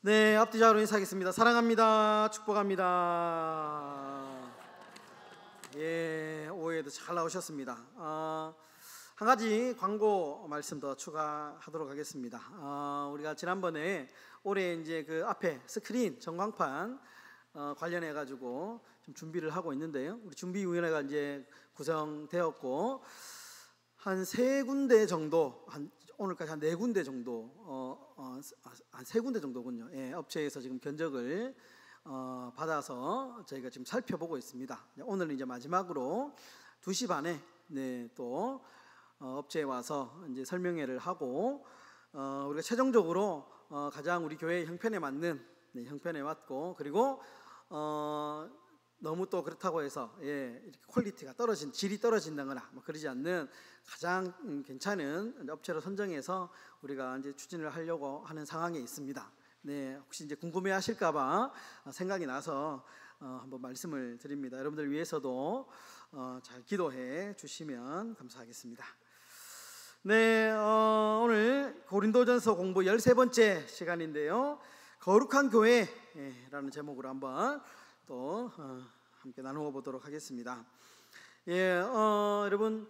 네, 앞뒤자로 인사하겠습니다. 사랑합니다. 축복합니다. 예, 오후에도 잘 나오셨습니다. 한 가지 광고 말씀 더 추가하도록 하겠습니다. 우리가 지난번에 올해 이제 그 앞에 스크린 전광판 관련해 가지고 좀 준비를 하고 있는데요. 우리 준비위원회가 이제 구성되었고 한 세 군데 정도, 오늘까지 한 네 군데 정도, 한 세 군데 정도군요. 예, 업체에서 지금 견적을 받아서 저희가 지금 살펴보고 있습니다. 오늘은 이제 마지막으로 2시 반에 또 업체에 와서 이제 설명회를 하고 우리가 최종적으로 가장 우리 교회 형편에 맞는 형편에 맞고, 그리고 너무 또 그렇다고 해서 이렇게 퀄리티가 질이 떨어진다거나 뭐 그러지 않는 가장 괜찮은 업체로 선정해서 우리가 이제 추진을 하려고 하는 상황에 있습니다. 네, 혹시 이제 궁금해하실까봐 생각이 나서 한번 말씀을 드립니다. 여러분들 위해서도 잘 기도해 주시면 감사하겠습니다. 네, 오늘 고린도전서 공부 13번째 시간인데요. 거룩한 교회라는 제목으로 한번 또 함께 나누어 보도록 하겠습니다. 여러분,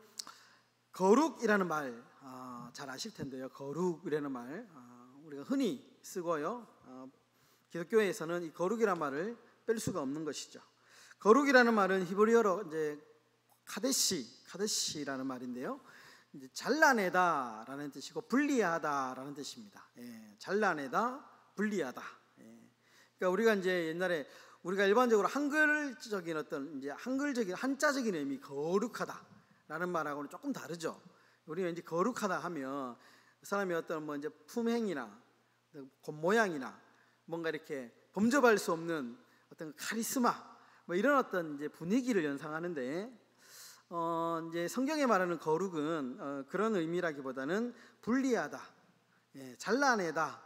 거룩이라는 말 잘 아실 텐데요. 거룩이라는 말 우리가 흔히 쓰고요. 기독교에서는 이 거룩이라는 말을 뺄 수가 없는 것이죠. 거룩이라는 말은 히브리어로 이제 카데시라는 말인데요. 이제 잘라내다라는 뜻이고 분리하다라는 뜻입니다. 잘라내다, 분리하다. 그러니까 우리가 이제 옛날에 우리가 일반적으로 한글적인 어떤 이제 한글적인 한자적인 의미 거룩하다라는 말하고는 조금 다르죠. 우리가 이제 거룩하다 하면 사람이 어떤 뭐 이제 품행이나 겉모양이나 뭔가 이렇게 범접할 수 없는 어떤 카리스마 뭐 이런 어떤 이제 분위기를 연상하는데 이제 성경에 말하는 거룩은 그런 의미라기보다는 분리하다, 잘라내다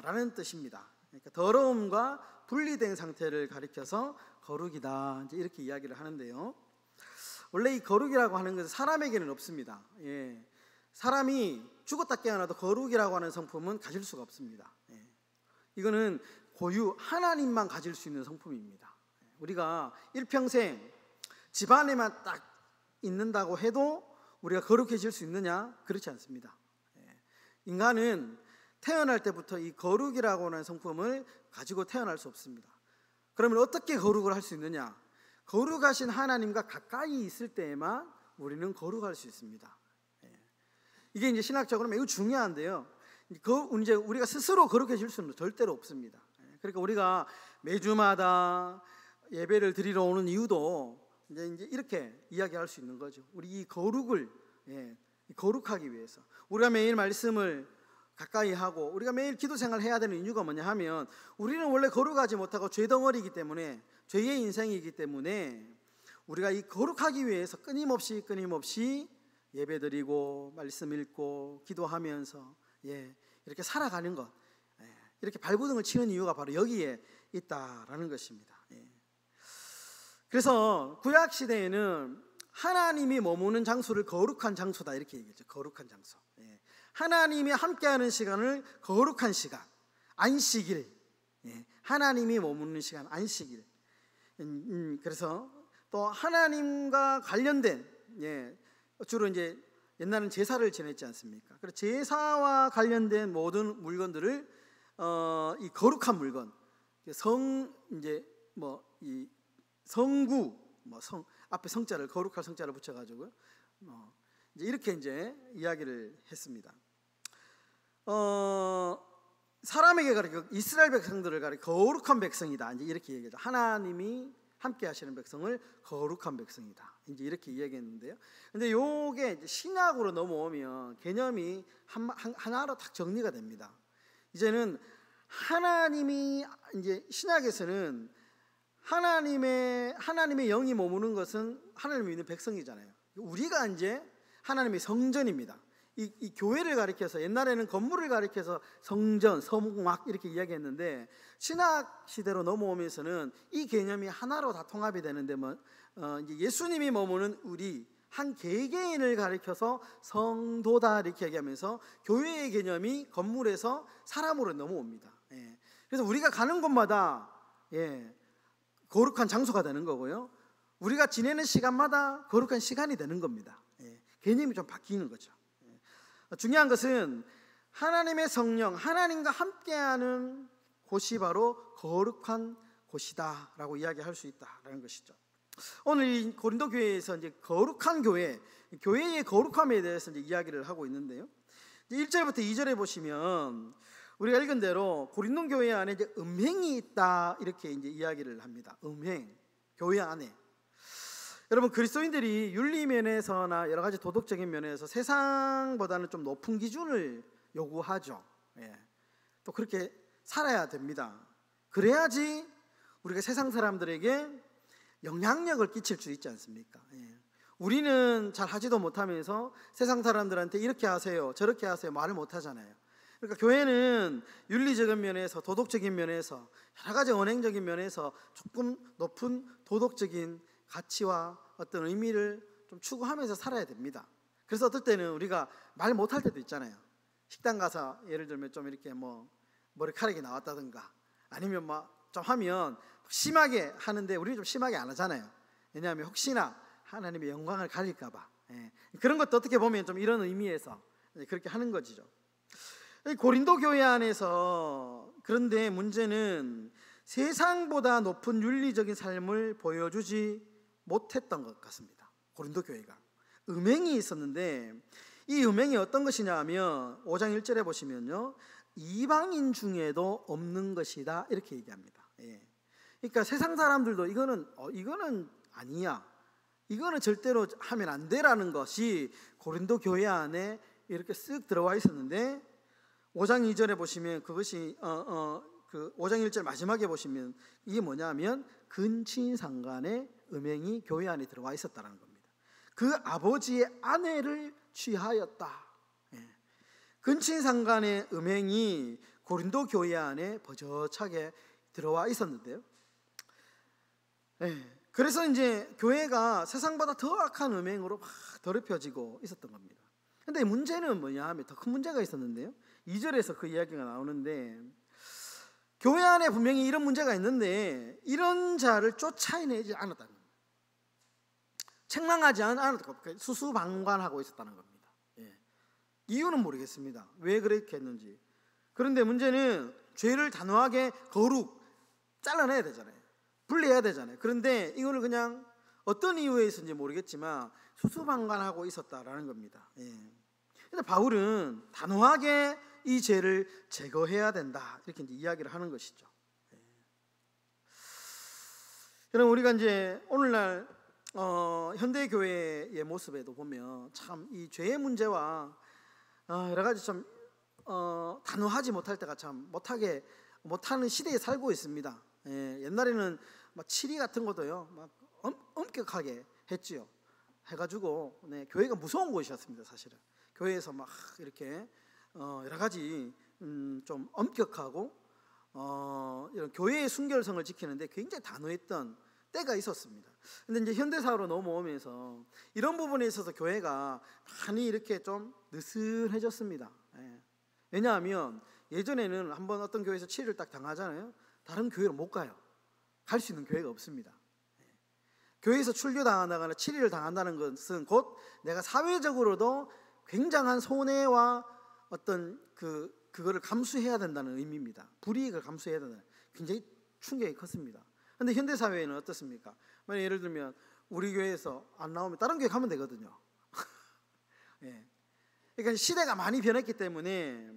라는 뜻입니다. 그러니까 더러움과 분리된 상태를 가리켜서 거룩이다, 이제 이렇게 이야기를 하는데요. 원래 이 거룩이라고 하는 것은 사람에게는 없습니다. 사람이 죽었다 깨어나도 거룩이라고 하는 성품은 가질 수가 없습니다. 이거는 고유 하나님만 가질 수 있는 성품입니다. 우리가 일평생 집안에만 딱 있는다고 해도 우리가 거룩해질 수 있느냐? 그렇지 않습니다. 인간은 태어날 때부터 이 거룩이라고 하는 성품을 가지고 태어날 수 없습니다. 그러면 어떻게 거룩을 할 수 있느냐? 거룩하신 하나님과 가까이 있을 때에만 우리는 거룩할 수 있습니다. 이게 이제 신학적으로 매우 중요한데요. 이제 우리가 스스로 거룩해질 수는 절대로 없습니다. 그러니까 우리가 매주마다 예배를 드리러 오는 이유도 이제 이렇게 이야기할 수 있는 거죠. 우리 이 거룩을 거룩하기 위해서 우리가 매일 말씀을 가까이 하고 우리가 매일 기도 생활을 해야 되는 이유가 뭐냐 하면 우리는 원래 거룩하지 못하고 죄덩어리이기 때문에, 죄의 인생이기 때문에 우리가 이 거룩하기 위해서 끊임없이 예배드리고 말씀 읽고 기도하면서 이렇게 살아가는 것, 이렇게 발버둥을 치는 이유가 바로 여기에 있다라는 것입니다. 그래서 구약 시대에는 하나님이 머무는 장소를 거룩한 장소다 이렇게 얘기했죠. 거룩한 장소. 하나님이 함께하는 시간을 거룩한 시간, 안식일, 하나님이 머무는 시간, 안식일. 그래서 또 하나님과 관련된 주로 이제 옛날에는 제사를 지냈지 않습니까? 그래서 제사와 관련된 모든 물건들을 이 거룩한 물건, 이제 뭐 이 성구, 앞에 성자를 거룩할 성자를 붙여가지고 이제 이렇게 이제 이야기를 했습니다. 사람에게 가리켜 이스라엘 백성들을 가리켜 거룩한 백성이다, 이제 이렇게 얘기하죠. 하나님이 함께 하시는 백성을 거룩한 백성이다, 이제 이렇게 이야기했는데요. 근데 요게 이제 신약으로 넘어오면 개념이 하나로 딱 정리가 됩니다. 이제는 하나님이 이제 신약에서는 하나님의 영이 머무는 것은 하나님을 믿는 백성이잖아요. 우리가 이제 하나님의 성전입니다. 이 교회를 가리켜서 옛날에는 건물을 가리켜서 성전, 성막 이렇게 이야기했는데 신약 시대로 넘어오면서는 이 개념이 하나로 다 통합이 되는데 이제 예수님이 머무는 우리 한 개개인을 가리켜서 성도다 이렇게 얘기하면서 교회의 개념이 건물에서 사람으로 넘어옵니다. 그래서 우리가 가는 곳마다 거룩한 장소가 되는 거고요. 우리가 지내는 시간마다 거룩한 시간이 되는 겁니다. 개념이 좀 바뀌는 거죠. 중요한 것은 하나님의 성령, 하나님과 함께하는 곳이 바로 거룩한 곳이다라고 이야기할 수 있다라는 것이죠. 오늘 이 고린도 교회에서 이제 거룩한 교회, 교회의 거룩함에 대해서 이제 이야기를 하고 있는데요. 1절부터 2절에 보시면 우리가 읽은 대로 고린도 교회 안에 이제 음행이 있다 이렇게 이제 이야기를 합니다. 음행, 교회 안에. 여러분, 그리스도인들이 윤리 면에서나 여러 가지 도덕적인 면에서 세상보다는 좀 높은 기준을 요구하죠. 또 그렇게 살아야 됩니다. 그래야지 우리가 세상 사람들에게 영향력을 끼칠 수 있지 않습니까? 우리는 잘 하지도 못하면서 세상 사람들한테 이렇게 하세요, 저렇게 하세요 말을 못 하잖아요. 그러니까 교회는 윤리적인 면에서, 도덕적인 면에서, 여러 가지 언행적인 면에서 조금 높은 도덕적인 가치와 어떤 의미를 좀 추구하면서 살아야 됩니다. 그래서 어떨 때는 우리가 말 못할 때도 있잖아요. 식당 가서 예를 들면 좀 이렇게 뭐 머리카락이 나왔다든가 아니면 막 좀 하면 심하게 하는데 우리는 좀 심하게 안 하잖아요. 왜냐하면 혹시나 하나님의 영광을 가릴까 봐. 그런 것도 어떻게 보면 좀 이런 의미에서 그렇게 하는 거죠. 고린도 교회 안에서 그런데 문제는 세상보다 높은 윤리적인 삶을 보여주지 못했던 것 같습니다. 고린도 교회가 음행이 있었는데 이 음행이 어떤 것이냐 하면 5장 1절에 보시면요, 이방인 중에도 없는 것이다 이렇게 얘기합니다. 그러니까 세상 사람들도 이거는 아니야, 이거는 절대로 하면 안 돼라는 것이 고린도 교회 안에 이렇게 쓱 들어와 있었는데 5장 2절에 보시면 그것이 그 5장 1절 마지막에 보시면 이게 뭐냐면 근친상간의 음행이 교회 안에 들어와 있었다는 겁니다. 그 아버지의 아내를 취하였다. 근친상간의 음행이 고린도 교회 안에 버젓하게 들어와 있었는데요. 그래서 이제 교회가 세상보다 더 악한 음행으로 막 더럽혀지고 있었던 겁니다. 근데 문제는 뭐냐 하면 더 큰 문제가 있었는데요. 2절에서 그 이야기가 나오는데 교회 안에 분명히 이런 문제가 있는데 이런 자를 쫓아내지 않았다는 겁니다. 책망하지 않았다는 겁니다. 수수방관하고 있었다는 겁니다. 이유는 모르겠습니다. 왜 그렇게 했는지. 그런데 문제는 죄를 단호하게 거룩 잘라내야 되잖아요. 분리해야 되잖아요. 그런데 이거를 그냥 어떤 이유에 있었는지 모르겠지만 수수방관하고 있었다라는 겁니다. 그래서 바울은 단호하게 이 죄를 제거해야 된다 이렇게 이제 이야기를 하는 것이죠. 그럼 우리가 이제 오늘날 현대 교회의 모습에도 보면 참 이 죄의 문제와 여러 가지 좀 단호하지 못할 때가 참 못하는 시대에 살고 있습니다. 옛날에는 막 치리 같은 것도요 막 엄격하게 했지요. 해가지고 교회가 무서운 곳이었습니다. 사실은 교회에서 막 이렇게 여러 가지 좀 엄격하고 이런 교회의 순결성을 지키는데 굉장히 단호했던 때가 있었습니다. 근데 이제 현대사회로 넘어오면서 이런 부분에 있어서 교회가 많이 이렇게 좀 느슨해졌습니다. 왜냐하면 예전에는 한번 어떤 교회에서 치리를 딱 당하잖아요. 다른 교회로 못 가요. 갈 수 있는 교회가 없습니다. 교회에서 출교당한다거나 치리를 당한다는 것은 곧 내가 사회적으로도 굉장한 손해와 어떤 그거를 감수해야 된다는 의미입니다. 불이익을 감수해야 된다는, 굉장히 충격이 컸습니다. 그런데 현대 사회에는 어떻습니까? 만약 예를 들면 우리 교회에서 안 나오면 다른 교회 가면 되거든요. 그러니까 시대가 많이 변했기 때문에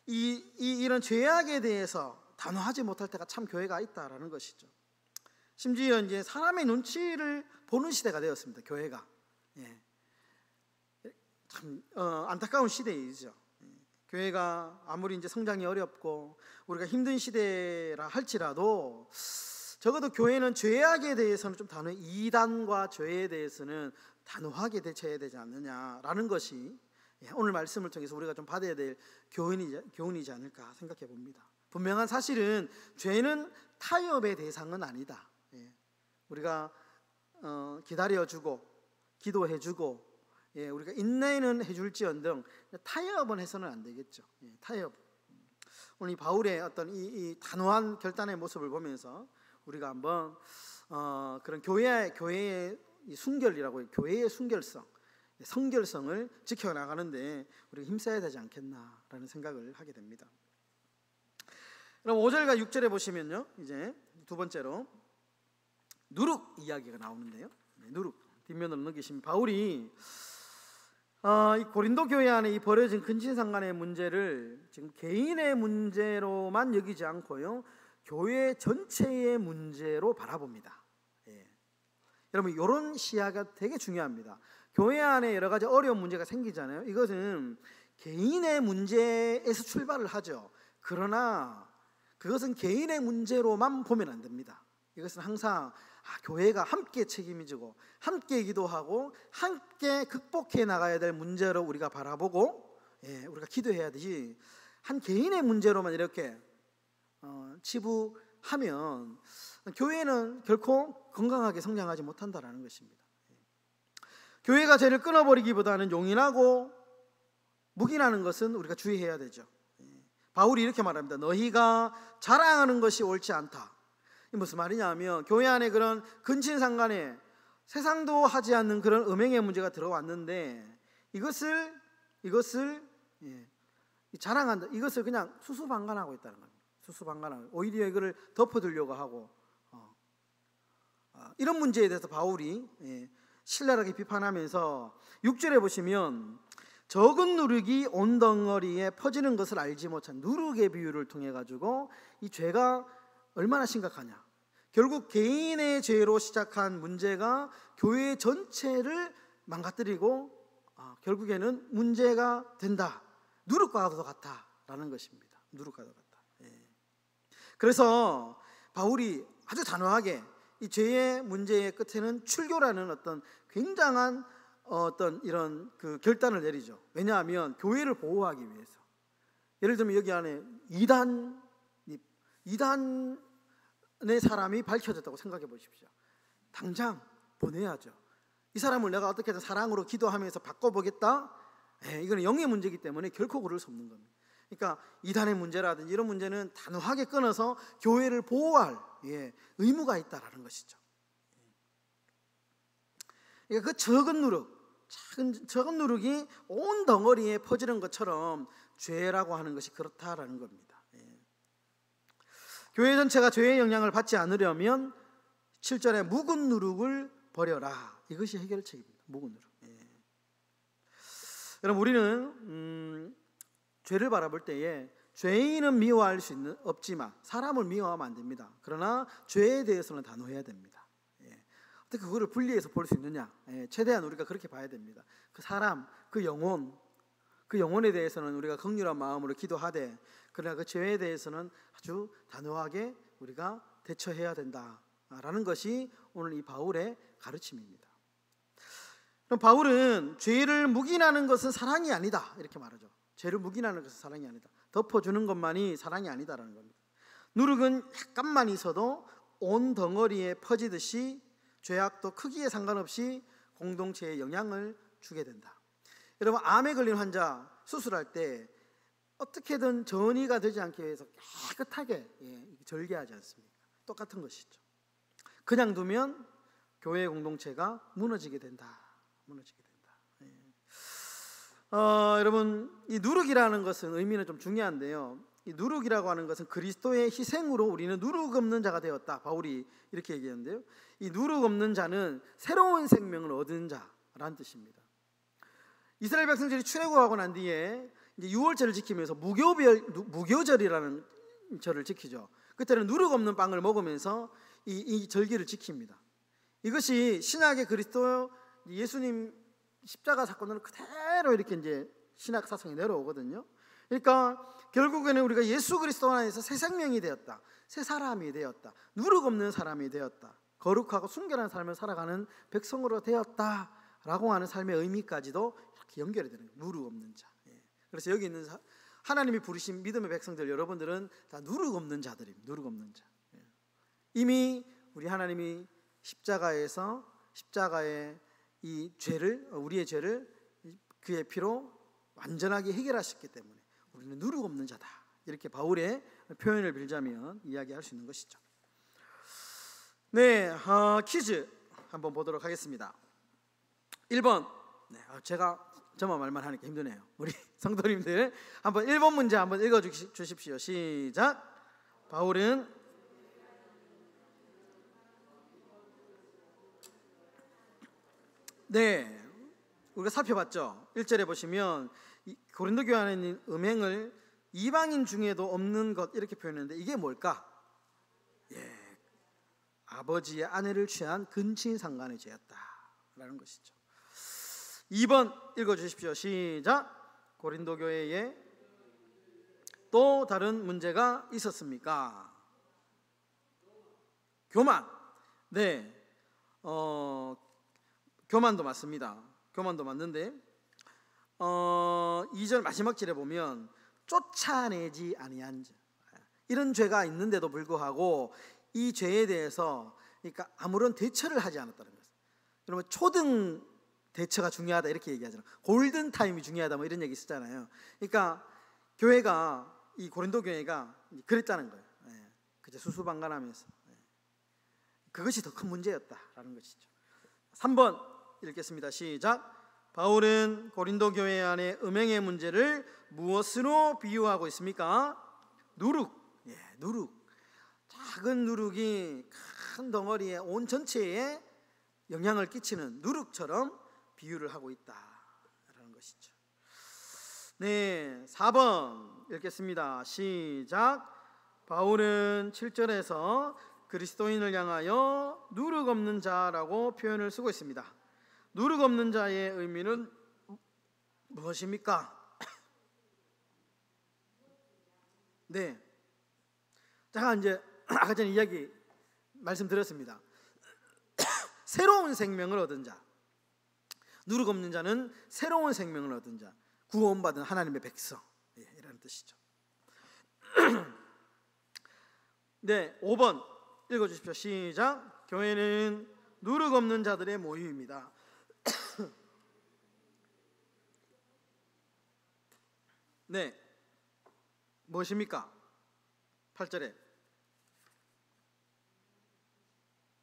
이런 죄악에 대해서 단호하지 못할 때가 참 교회가 있다라는 것이죠. 심지어 이제 사람의 눈치를 보는 시대가 되었습니다. 교회가. 참 안타까운 시대이죠. 교회가 아무리 이제 성장이 어렵고 우리가 힘든 시대라 할지라도 적어도 교회는 죄악에 대해서는 좀 단호해, 이단과 죄에 대해서는 단호하게 대처해야 되지 않느냐라는 것이 오늘 말씀을 통해서 우리가 좀 받아야 될 교훈이지 않을까 생각해 봅니다. 분명한 사실은 죄는 타협의 대상은 아니다. 우리가 기다려주고 기도해주고 우리가 인내는 해줄지언정 타협은 해서는 안 되겠죠. 타협. 오늘 이 바울의 어떤 이 단호한 결단의 모습을 보면서 우리가 한번 그런 교회의 이 순결이라고 해요. 교회의 순결성, 성결성을 지켜나가는데 우리가 힘써야 되지 않겠나라는 생각을 하게 됩니다. 그럼 5절과 6절에 보시면요, 이제 두 번째로 누룩 이야기가 나오는데요. 누룩 뒷면으로 넘기시면 바울이 이 고린도 교회 안에 이 벌어진 근친상간의 문제를 지금 개인의 문제로만 여기지 않고요, 교회 전체의 문제로 바라봅니다. 여러분, 이런 시야가 되게 중요합니다. 교회 안에 여러 가지 어려운 문제가 생기잖아요. 이것은 개인의 문제에서 출발을 하죠. 그러나 그것은 개인의 문제로만 보면 안 됩니다. 이것은 항상 교회가 함께 책임지고 함께 기도하고 함께 극복해 나가야 될 문제로 우리가 바라보고 우리가 기도해야 되지, 한 개인의 문제로만 이렇게 치부하면 교회는 결코 건강하게 성장하지 못한다라는 것입니다. 교회가 죄를 끊어버리기보다는 용인하고 묵인하는 것은 우리가 주의해야 되죠. 바울이 이렇게 말합니다. 너희가 자랑하는 것이 옳지 않다. 이 무슨 말이냐면, 교회 안에 그런 근친상간에 세상도 하지 않는 그런 음행의 문제가 들어왔는데 이것을 자랑한다. 이것을 그냥 수수방관하고 있다는 겁니다. 수수방관하고 오히려 이거를 덮어두려고 하고 이런 문제에 대해서 바울이 신랄하게 비판하면서 6절에 보시면 적은 누룩이 온 덩어리에 퍼지는 것을 알지 못한 누룩의 비유를 통해 가지고 이 죄가 얼마나 심각하냐, 결국 개인의 죄로 시작한 문제가 교회 전체를 망가뜨리고 결국에는 문제가 된다. 누룩과도 같다라는 것입니다. 누룩과도 같다. 그래서 바울이 아주 단호하게 이 죄의 문제의 끝에는 출교라는 어떤 굉장한 어떤 이런 그 결단을 내리죠. 왜냐하면 교회를 보호하기 위해서. 예를 들면 여기 안에 이단의 사람이 밝혀졌다고 생각해 보십시오. 당장 보내야죠. 이 사람을 내가 어떻게든 사랑으로 기도하면서 바꿔보겠다. 이거는 영의 문제이기 때문에 결코 그럴 수 없는 겁니다. 그러니까 이단의 문제라든지 이런 문제는 단호하게 끊어서 교회를 보호할 의무가 있다라는 것이죠. 그러니까 그 적은 누룩이 온 덩어리에 퍼지는 것처럼 죄라고 하는 것이 그렇다라는 겁니다. 교회 전체가 죄의 영향을 받지 않으려면 7절에 묵은 누룩을 버려라. 이것이 해결책입니다. 묵은 누룩. 여러분, 우리는 죄를 바라볼 때에 죄인은 미워할 수 없지만 사람을 미워하면 안 됩니다. 그러나 죄에 대해서는 단호해야 됩니다. 어떻게 그거를 분리해서 볼 수 있느냐? 최대한 우리가 그렇게 봐야 됩니다. 그 사람, 그 영혼에 대해서는 우리가 긍휼한 마음으로 기도하되, 그러나 그 죄에 대해서는 아주 단호하게 우리가 대처해야 된다라는 것이 오늘 이 바울의 가르침입니다. 그럼 바울은 죄를 묵인하는 것은 사랑이 아니다 이렇게 말하죠. 죄를 묵인하는 것은 사랑이 아니다. 덮어주는 것만이 사랑이 아니다라는 겁니다. 누룩은 약간만 있어도 온 덩어리에 퍼지듯이 죄악도 크기에 상관없이 공동체에 영향을 주게 된다. 여러분, 암에 걸린 환자 수술할 때 어떻게든 전이가 되지 않기 위해서 깨끗하게 절개하지 않습니까? 똑같은 것이죠. 그냥 두면 교회 공동체가 무너지게 된다. 여러분, 이 누룩이라는 것은 의미는 좀 중요한데요. 이 누룩이라고 하는 것은 그리스도의 희생으로 우리는 누룩 없는 자가 되었다. 바울이 이렇게 얘기하는데요. 이 누룩 없는 자는 새로운 생명을 얻은 자라는 뜻입니다. 이스라엘 백성들이 출애굽하고 난 뒤에 이제 유월절을 지키면서 무교절이라는 절을 지키죠. 그때는 누룩 없는 빵을 먹으면서 이 절기를 지킵니다. 이것이 신약의 그리스도 예수님 십자가 사건으로 그대로 이렇게 이제 신약 사상이 내려오거든요. 그러니까 결국에는 우리가 예수 그리스도 안에서 새 생명이 되었다, 새 사람이 되었다, 누룩 없는 사람이 되었다, 거룩하고 순결한 삶을 살아가는 백성으로 되었다라고 하는 삶의 의미까지도 이렇게 연결이 되는 거예요. 누룩 없는 자. 그래서 여기 있는 하나님이 부르신 믿음의 백성들, 여러분들은 다 누룩 없는 자들입니다. 누룩 없는 자. 이미 우리 하나님이 십자가의 이 죄를, 우리의 죄를 그의 피로 완전하게 해결하셨기 때문에 우리는 누룩 없는 자다 이렇게 바울의 표현을 빌자면 이야기할 수 있는 것이죠. 네, 퀴즈 한번 보도록 하겠습니다. 1번. 네, 저만 말만 하니까 힘드네요. 우리 성도님들 한번 1번 문제 한번 읽어 주십시오. 시작. 바울은 네, 우리가 살펴봤죠. 1절에 보시면 고린도 교회 안에 있는 음행을 이방인 중에도 없는 것 이렇게 표현했는데 이게 뭘까? 아버지의 아내를 취한 근친상간의 죄였다라는 것이죠. 2번 읽어주십시오. 시작. 고린도 교회에 또 다른 문제가 있었습니까? 교만. 네, 교만도 맞습니다. 교만도 맞는데 2절 마지막 절에 보면 쫓아내지 아니한 자, 이런 죄가 있는데도 불구하고 이 죄에 대해서 그러니까 아무런 대처를 하지 않았다는 거예요. 여러분 초등 대처가 중요하다 이렇게 얘기하잖아요. 골든 타임이 중요하다 뭐 이런 얘기 쓰잖아요. 그러니까 교회가 이 고린도 교회가 그랬다는 거예요. 그저 수수방관하면서 그것이 더 큰 문제였다라는 것이죠. 3번 읽겠습니다. 시작. 바울은 고린도 교회 안에 음행의 문제를 무엇으로 비유하고 있습니까? 누룩. 누룩. 작은 누룩이 큰 덩어리에 온 전체에 영향을 끼치는 누룩처럼 비유를 하고 있다라는 것이죠. 네, 4번 읽겠습니다. 시작. 바울은 7절에서 그리스도인을 향하여 누룩 없는 자라고 표현을 쓰고 있습니다. 누룩 없는 자의 의미는 무엇입니까? 네, 제가 이제 아까 전에 이야기 말씀드렸습니다. 새로운 생명을 얻은 자, 누룩 없는 자는 새로운 생명을 얻은 자, 구원받은 하나님의 백성, 이라는 뜻이죠. 네, 5번 읽어주십시오. 시작. 교회는 누룩 없는 자들의 모임입니다. 네, 무엇입니까? 8절에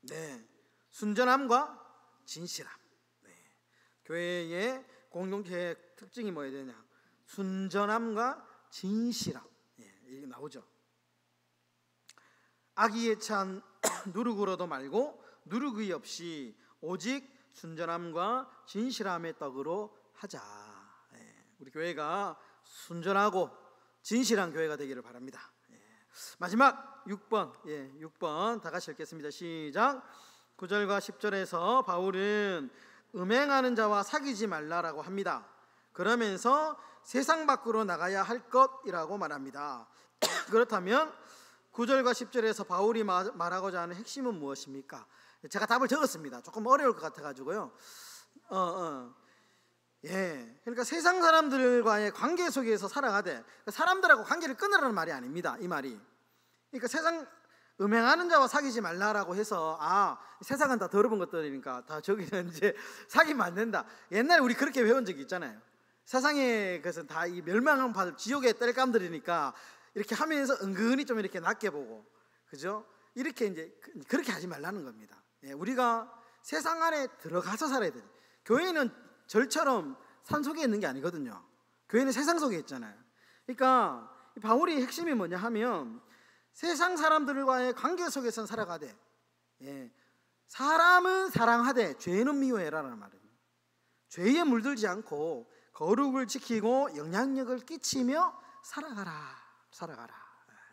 네, 순전함과 진실함. 네, 교회의 공동체의 특징이 뭐야 되냐? 순전함과 진실함. 이게 나오죠. 악의에 찬 누룩으로도 말고 누룩이 없이 오직 순전함과 진실함의 떡으로 하자. 우리 교회가 순전하고 진실한 교회가 되기를 바랍니다. 마지막 6번 6번 다 같이 읽겠습니다. 시작. 9절과 10절에서 바울은 음행하는 자와 사귀지 말라라고 합니다. 그러면서 세상 밖으로 나가야 할 것이라고 말합니다. 그렇다면 9절과 10절에서 바울이 말하고자 하는 핵심은 무엇입니까? 제가 답을 적었습니다. 조금 어려울 것 같아가지고요. 그러니까 세상 사람들과의 관계 속에서 살아가되 사람들하고 관계를 끊으라는 말이 아닙니다. 이 말이. 그러니까 세상 음행하는 자와 사귀지 말라라고 해서 세상은 다 더러운 것들이니까 다 저기는 이제 사귀면 안 된다. 옛날에 우리 그렇게 배운 적이 있잖아요. 세상의 것은 다 이 멸망한 받을 지옥의 땔감들이니까 이렇게 하면서 은근히 좀 이렇게 낮게 보고, 그죠? 이렇게 이제 그렇게 하지 말라는 겁니다. 우리가 세상 안에 들어가서 살아야 돼요. 교회는 절처럼 산 속에 있는 게 아니거든요. 교회는 세상 속에 있잖아요. 그러니까 바울의 핵심이 뭐냐 하면 세상 사람들과의 관계 속에서 살아가되 사람은 사랑하되 죄는 미워해라라는 말입니다. 죄에 물들지 않고 거룩을 지키고 영향력을 끼치며 살아가라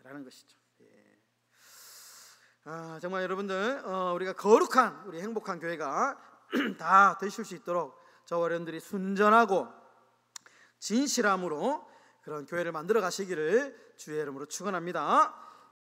라는 것이죠. 정말 여러분들 우리가 거룩한 우리 행복한 교회가 다 되실 수 있도록 저와 여러분들이 순전하고 진실함으로 그런 교회를 만들어 가시기를 주의 이름으로 축원합니다.